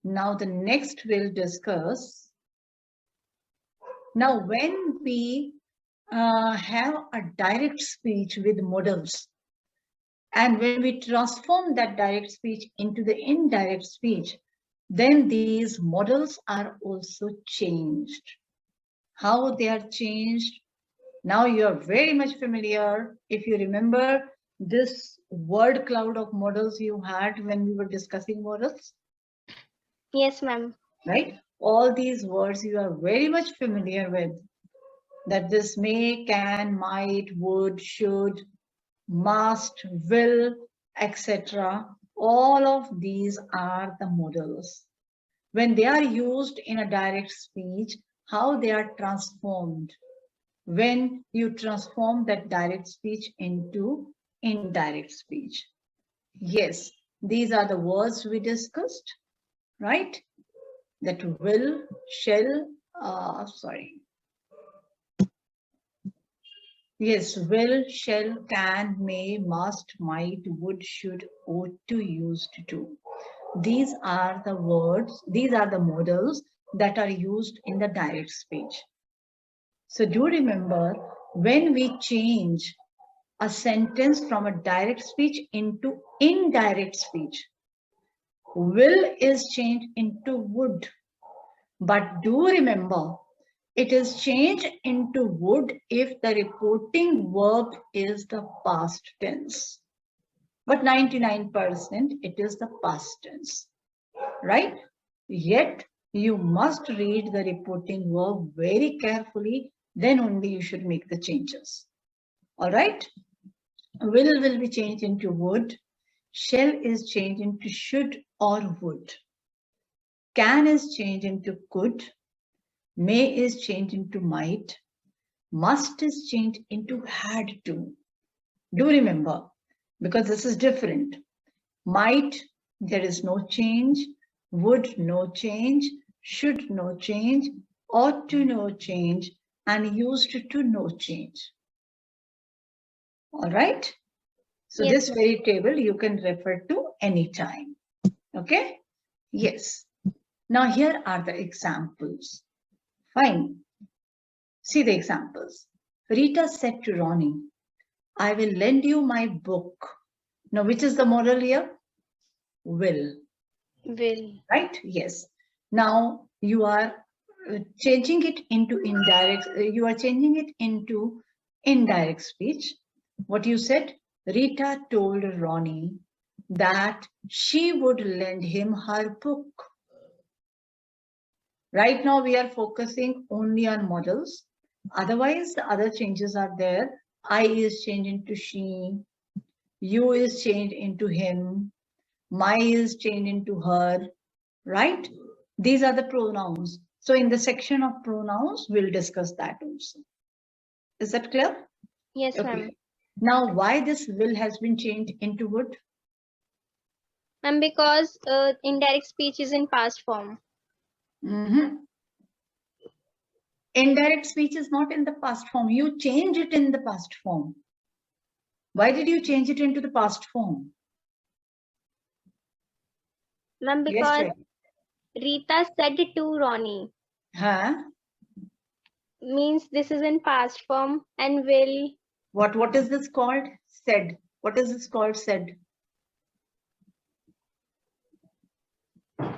Now the next we'll discuss. Now when we have a direct speech with modals, and when we transform that direct speech into the indirect speech, then these modals are also changed. How they are changed? Now you are very much familiar. If you remember this word cloud of modals you had when we were discussing modals. Yes, ma'am. Right? All these words you are very much familiar with. That this may, can, might, would, should, must, will, etc. All of these are the modals. When they are used in a direct speech, how they are transformed. When you transform that direct speech into indirect speech. Yes, these are the words we discussed, right? That will, shall, yes, will, shall, can, may, must, might, would, should, ought to, used to. These are the words, these are the modals that are used in the direct speech. So do remember, when we change a sentence from a direct speech into indirect speech, will is changed into would. But do remember, it is changed into would if the reporting verb is the past tense. But 99% it is the past tense, right? Yet you must read the reporting verb very carefully, then only you should make the changes. All right? Will be changed into would. Shall is changed into should or would. Can is changed into could. May is changed into might. Must is changed into had to. Do remember, because this is different. Might, there is no change. Would, no change. Should, no change. Ought to, no change. And used to, no change. All right? So yes, this very table you can refer to anytime. Okay? Yes. Now here are the examples. Fine. See the examples. Rita said to Ronnie, I will lend you my book. Now, which is the modal here? Will. Will. Right? Yes. Now, you are changing it into indirect, you are changing it into indirect speech. What you said? Rita told Ronnie that she would lend him her book. Right now, we are focusing only on modals. Otherwise, the other changes are there. I is changed into she. You is changed into him. My is changed into her. Right? These are the pronouns. So in the section of pronouns, we'll discuss that also. Is that clear? Yes, okay, ma'am. Now, why this will has been changed into would? Ma'am, because indirect speech is in past form. Indirect speech is not in the past form. You change it in the past form. Why did you change it into the past form? Ma'am, because yes, Rita said to Ronnie. Huh? Means this is in past form and will. What is this called? Said. What is this called? Said.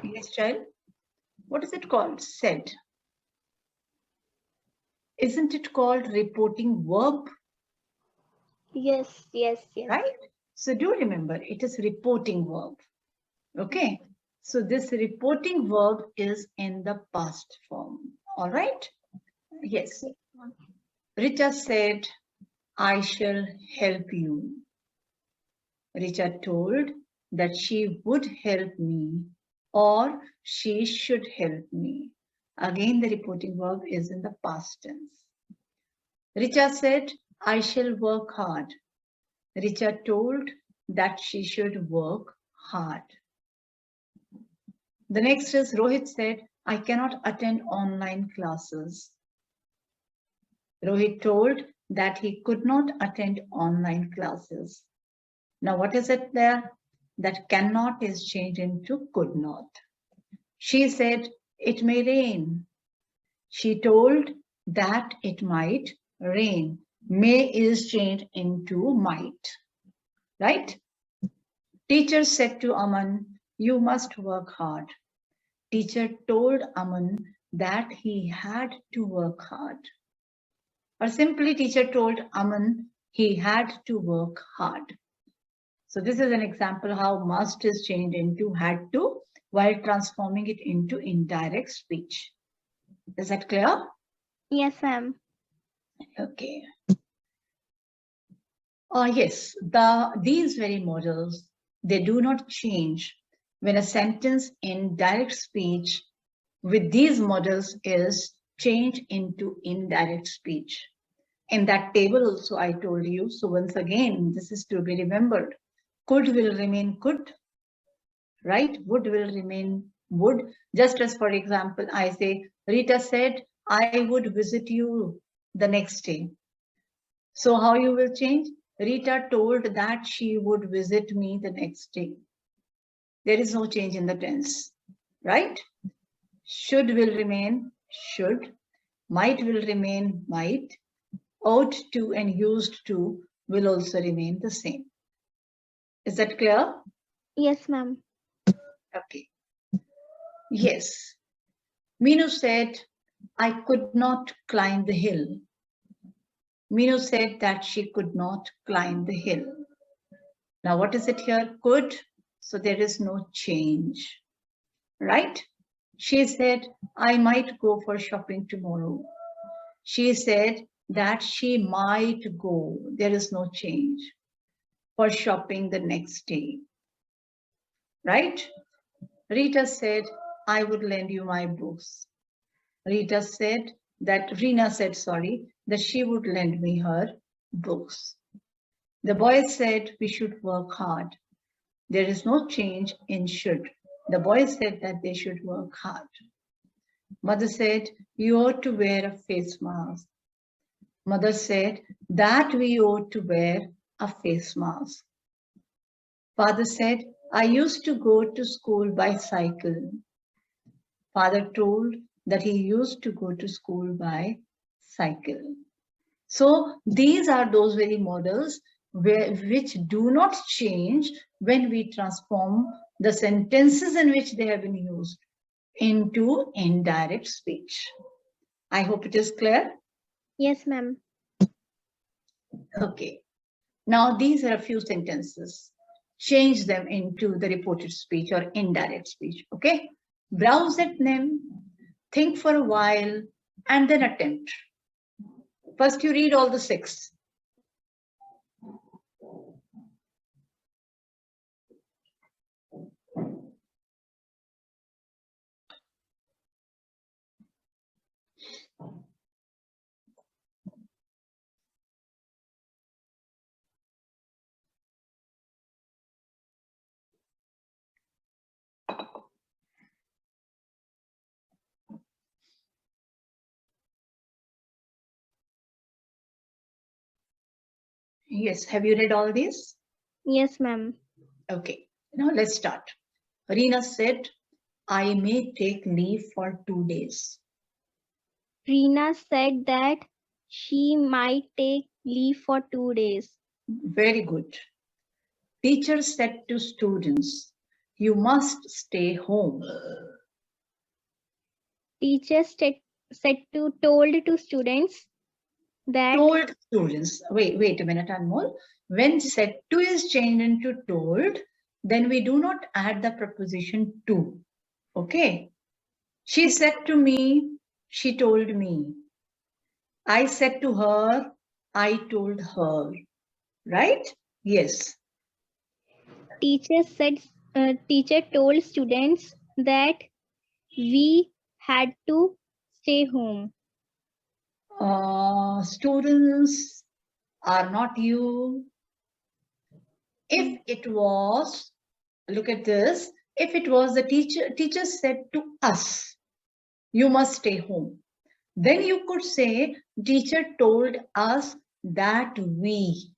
Yes, child. What is it called? Said. Isn't it called reporting verb? Yes, yes, yes. Right? So do remember, it is reporting verb. Okay. So this reporting verb is in the past form. All right? Yes. Richa said, I shall help you. Richa told that she would help me or she should help me. Again, the reporting verb is in the past tense. Richa said, I shall work hard. Richa told that she should work hard. The next is Rohit said, I cannot attend online classes. Rohit told that he could not attend online classes. Now, what is it there? That cannot is changed into could not. She said, it may rain. She told that it might rain. May is changed into might, right? Teacher said to Aman, you must work hard. Teacher told Aman that he had to work hard. Or simply teacher told Aman he had to work hard. So this is an example how must is changed into had to while transforming it into indirect speech. Is that clear? Yes, ma'am. Okay. Yes, these very models, they do not change when a sentence in direct speech with these models is changed into indirect speech. In that table also I told you, so once again, this is to be remembered. Could will remain could, right? Would will remain would. Just as, for example, I say, Rita said, I would visit you the next day. So how you will change? Rita told that she would visit me the next day. There is no change in the tense, right? Should will remain should. Might will remain might. Ought to and used to will also remain the same. Is that clear? Yes, ma'am. Okay. Yes. Minu said, I could not climb the hill. Minu said that she could not climb the hill. Now, what is it here? Could. So there is no change, right? She said, I might go for shopping tomorrow. She said that she might go. There is no change for shopping the next day, right? Rita said, I would lend you my books. Rita said Rina said, that she would lend me her books. The boy said we should work hard. There is no change in should. The boy said that they should work hard. Mother said, you ought to wear a face mask. Mother said that we ought to wear a face mask. Father said, I used to go to school by cycle. Father told that he used to go to school by cycle. So these are those very models which do not change when we transform the sentences in which they have been used into indirect speech. I hope it is clear. Yes, ma'am. Okay. Now these are a few sentences. Change them into the reported speech or indirect speech. Okay. Browse at them, think for a while, and then attempt. First, you read all the 6. Yes, have you read all these? Yes, ma'am. Okay, now let's start. Reena said, I may take leave for 2 days. Rina said that she might take leave for 2 days. Very good. Teacher said to students, you must stay home. Teacher told to students that Told students, wait a minute, Anmol. When said to is changed into told, then we do not add the preposition to. Okay. She said to me, she told me. I said to her, I told her. Right? Yes. teacher told students that we had to stay home. Students are not you. If it was, look at this, if it was the teacher said to us, you must stay home. Then you could say, teacher told us that we,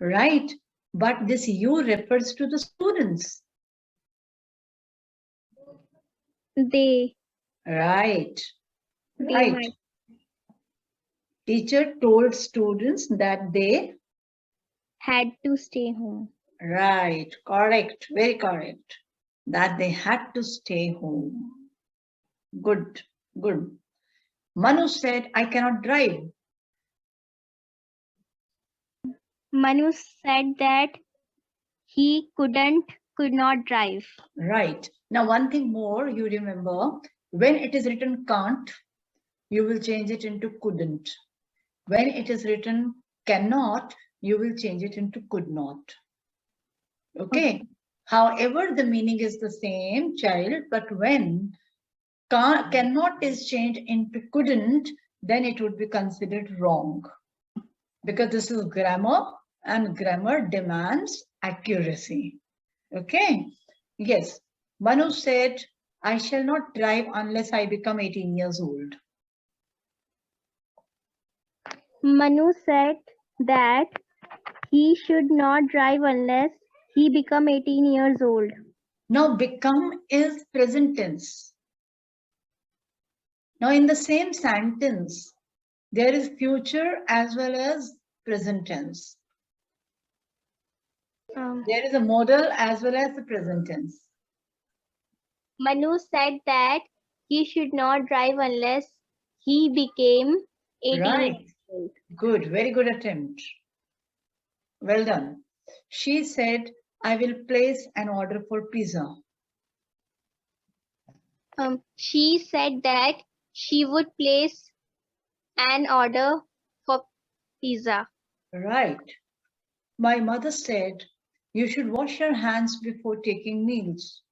right? But this you refers to the students. They. Right. They Right. might. Teacher told students that they. Had to stay home. Right. Correct. Very correct. That they had to stay home. Good. Good. Manu said, I cannot drive. Manu said that he could not drive. Right. Now, one thing more you remember, when it is written can't, you will change it into couldn't. When it is written cannot, you will change it into could not. Okay. However, the meaning is the same, child, but when cannot is changed into couldn't, then it would be considered wrong. Because this is grammar and grammar demands accuracy. Okay. Yes. Manu said, I shall not drive unless I become 18 years old. Manu said that he should not drive unless he become 18 years old. Now, become is present tense. Now, in the same sentence, there is future as well as present tense. There is a modal as well as the present tense. Manu said that he should not drive unless he became 18 Right. years old. Good. Very good attempt. Well done. She said, I will place an order for pizza. She said that she would place an order for pizza. Right. My mother said, you should wash your hands before taking meals.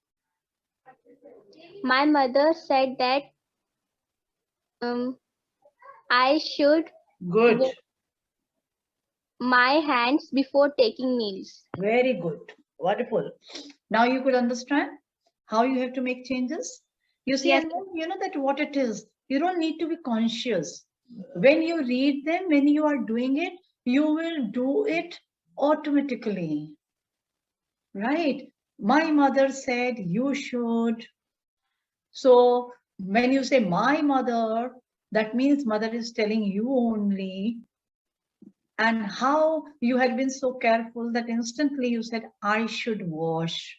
My mother said that I should Good. wash my hands before taking meals. Very good. Wonderful. Now you could understand how you have to make changes. You see, Yes. and then you know that what it is. You don't need to be conscious. When you read them, when you are doing it, you will do it automatically. Right? My mother said you should. So when you say my mother, that means mother is telling you only. And how you had been so careful that instantly you said, I should wash.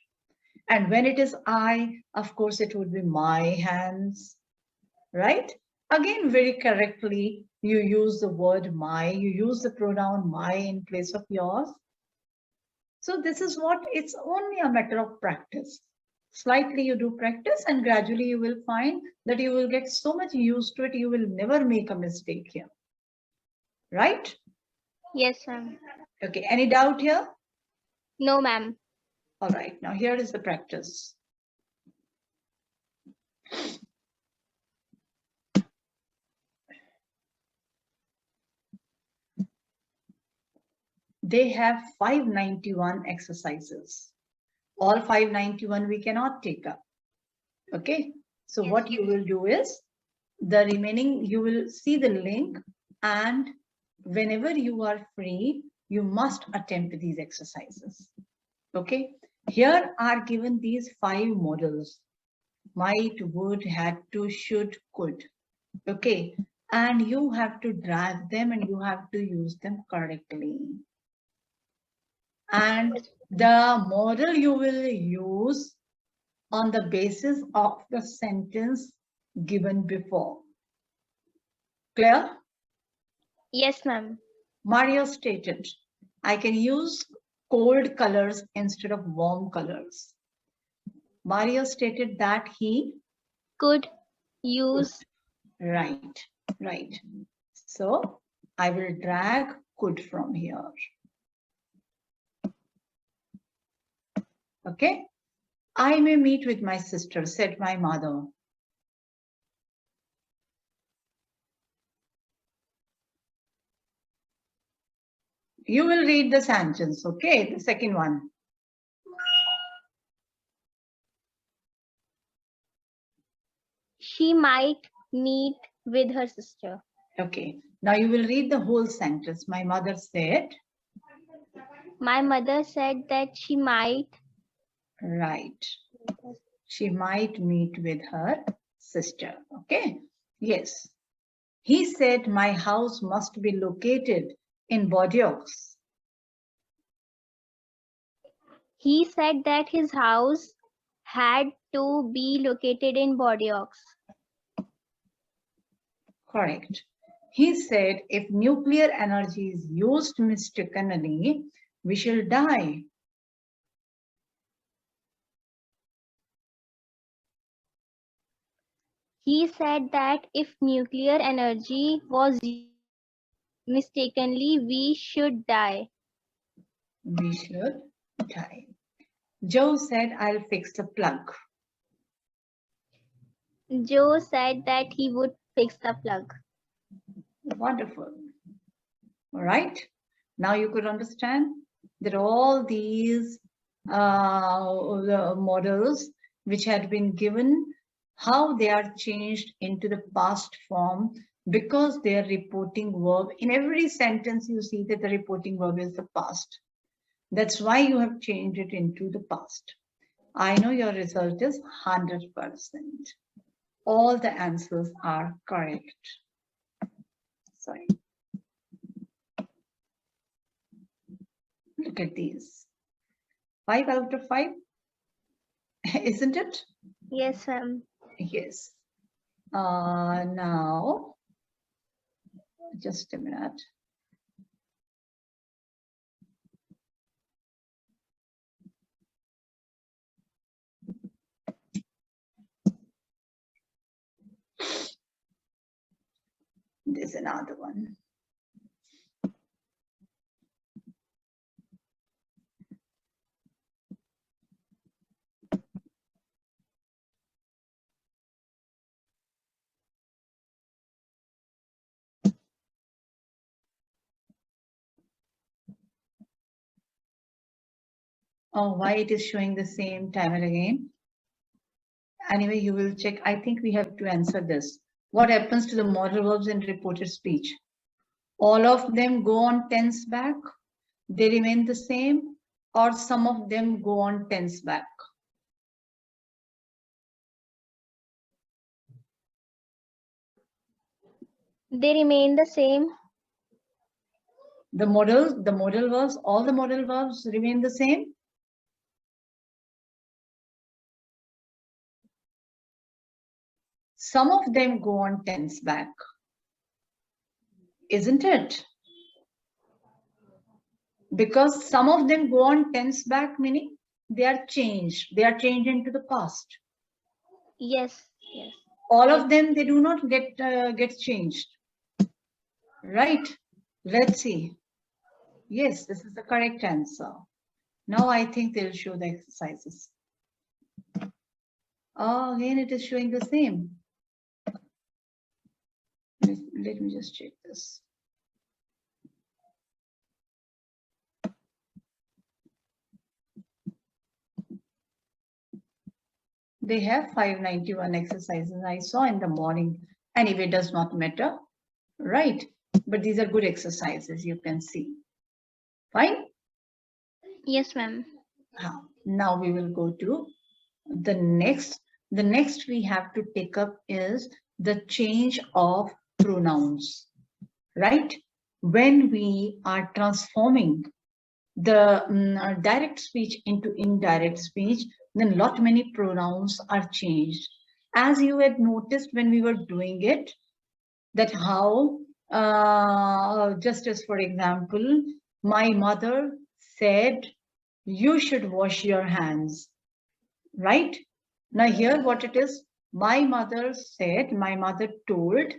And when it is I, of course, it would be my hands, right? Again, very correctly, you use the word my, you use the pronoun my in place of yours. So this is what, it's only a matter of practice. Slightly you do practice and gradually you will find that you will get so much used to it, you will never make a mistake here. Right? Yes, ma'am. Okay, any doubt here? No, ma'am. All right, now here is the practice. They have 591 exercises. All 591 we cannot take up. Okay, so Yes. what you will do is the remaining, you will see the link, and whenever you are free, you must attempt these exercises. Okay, here are given these 5 models: might, would, had to, should, could. Okay, and you have to drag them and you have to use them correctly. And the model you will use on the basis of the sentence given before. Clear? Yes, ma'am. Mario stated, I can use cold colors instead of warm colors. Mario stated that he Could use. right, right. So I will drag could from here. Okay. I may meet with my sister, said my mother. You will read the sentence, okay? The second one. She might meet with her sister. Okay. Now you will read the whole sentence. My mother said. My mother said that she might. Right. she might meet with her sister. Okay. Yes. He said my house must be located in Bordeaux. He said that his house had to be located in Bordeaux. Correct. He said if nuclear energy is used mistakenly, we shall die. He said that if nuclear energy was mistakenly, we should die. We should die. Joe said, I'll fix the plug. Joe said that he would fix the plug. Wonderful. All right. Now you could understand that all these the models which had been given, how they are changed into the past form because they are reporting verb. In every sentence, you see that the reporting verb is the past. That's why you have changed it into the past. I know your result is 100%. All the answers are correct. Sorry. Look at these. 5 out of 5, isn't it? Yes, ma'am. Yes. Now, just a minute. There's another one. Oh, why it is showing the same time and again? Anyway, you will check. I think we have to answer this. What happens to the modal verbs in reported speech? All of them go on tense back, they remain the same, or some of them go on tense back? They remain the same. The modal verbs, all the modal verbs remain the same? Some of them go on tense back, isn't it? Because some of them go on tense back, meaning they are changed into the past. Yes, yes. All of them, they do not get changed, right? Let's see. Yes, this is the correct answer. Now I think they'll show the exercises. Oh, again it is showing the same. Let me just check this. They have 591 exercises I saw in the morning. Anyway, it does not matter, right? But these are good exercises, you can see. Fine? Yes, ma'am. Now we will go to the next. The next we have to take up is the change of pronouns, right? When we are transforming the direct speech into indirect speech, then lot many pronouns are changed. As you had noticed when we were doing it, that how, just as for example, my mother said, you should wash your hands, right? Now here what it is, my mother said, my mother told,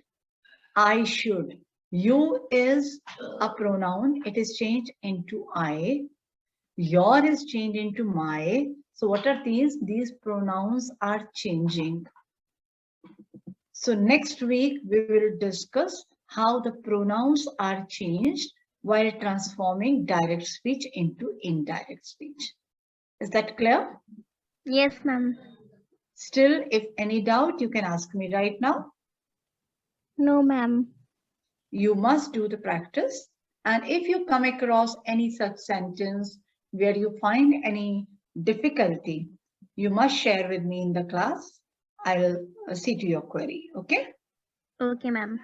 I should. You is a pronoun, it is changed into I. Your is changed into my. So what are these? These pronouns are changing. So next week we will discuss how the pronouns are changed while transforming direct speech into indirect speech. Is that clear? Yes, ma'am. Still, if any doubt, you can ask me right now. No, ma'am. You must do the practice. And if you come across any such sentence where you find any difficulty, you must share with me in the class. I will see to your query. Okay. Okay, ma'am.